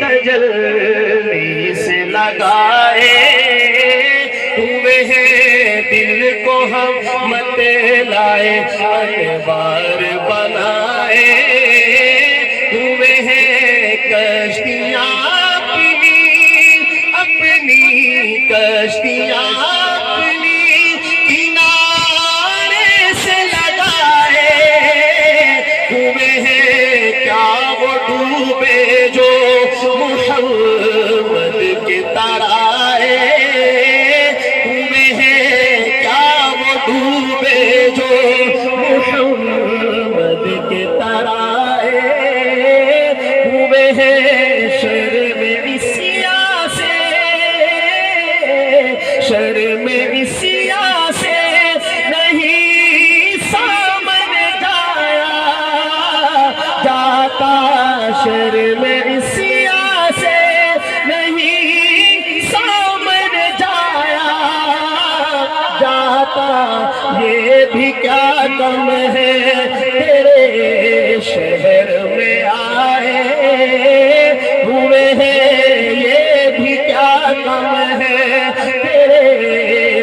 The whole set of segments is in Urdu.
تجلی سے لگائے ہوئے ہیں دل کو ہم مت لائے انوار بنائے ہوئے ہیں کشتیاں اپنی کشتیاں اپنی کنارے سے لگائے ہوئے ہیں کیا وہ ڈوبے جو محمد کے ترائے ہوئے ہیں کیا وہ ڈوبے جو محمد کے ترائے ہوئے ہیں شرم عصیاں سے شرم عصیاں سے نہیں سامنے جاتا شرم عصیاں سے نہیں سامنے جاتا یہ بھی کیا کم ہے تیرے شہر میں آئے ہوئے ہیں یہ بھی کیا کم ہے تیرے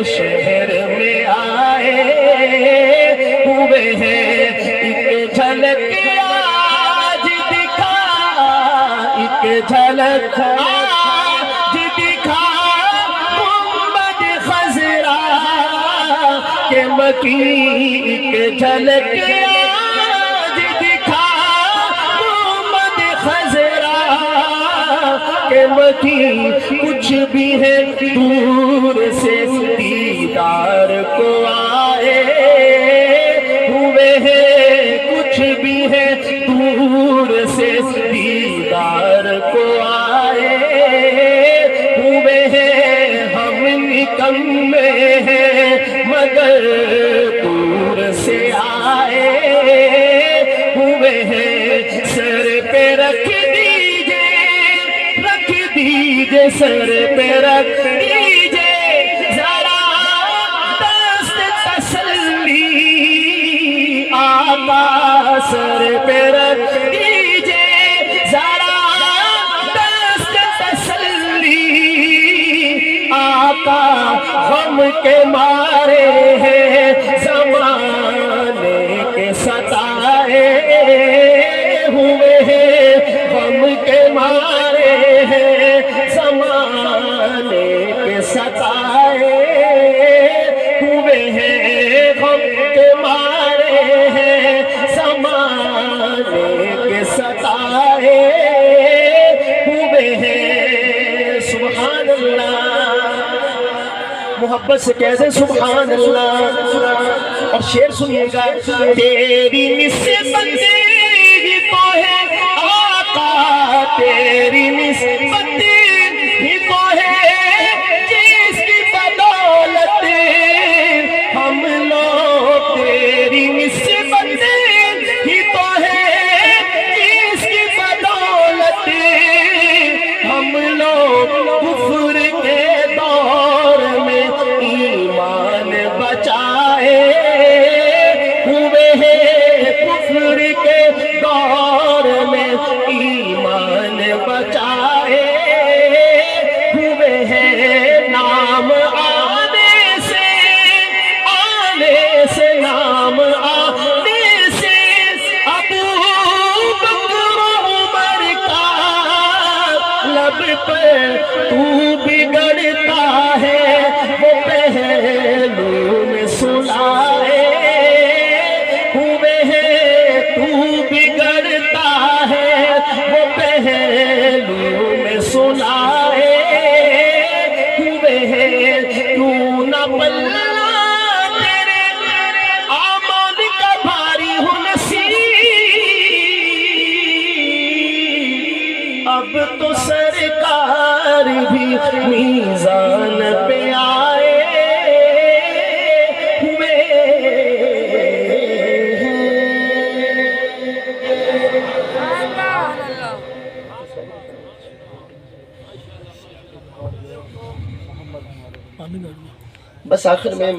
شہر میں آئے ہوئے ہیں ایک جھلک آج دکھا ایک جھلک آج دکھا گنبد خضرا کہ مکی ایک جھلک آج دکھا گنبد خضرا کہ مکی کچھ بھی ہے دور سے دیدار کو آئے ہوئے ہیں کچھ بھی ہے دور سے دیدار کو آئے ہوئے ہیں ہم نکمے ہیں مگر دور سے آئے ہوئے ہیں سر پہ رکھ دیجئے سر پہ رکھ دیجئے ذرا دست تسلی آقا سر پہ رکھ دیجئے ذرا دست تسلی آقا غم کے مارے ہیں زمانے کے ستائے ہوئے ہیں غم کے مارے ہیں زمانے کے ستائے ہوئے ہیں غم کے مارے ہیں زمانے کے ستائے ہوئے ہیں سبحان اللہ محبت سے کہہ دیں سبحان اللہ اور شعر سنیے گا تیری نسبت ہی تو ہے آقا تیری نسبت ہی تو ہے جس کی بدولت ہم لوگ تیری نسبت ہی تو ہے جس کی بدولت ہم لوگ کفر کے دور میں ایمان بچائے ہوئے ہیں کفر کے دور میں ایمان بچائے ہوئے ہیں نام آنے سے نام آنے سے ابو بکر عمر کا لب پہ تو بگڑتا ہے وہ پہلو میں سلائے ہوئے ہیں تو بگڑتا ہے وہ پہلو میں سلائے ہوئے ہیں کیوں نہ پلہ تیرے اعمال کا بھاری ہو نصیب اب تو سرکار بھی میزان پہ آئے ہوئے بس آخر میں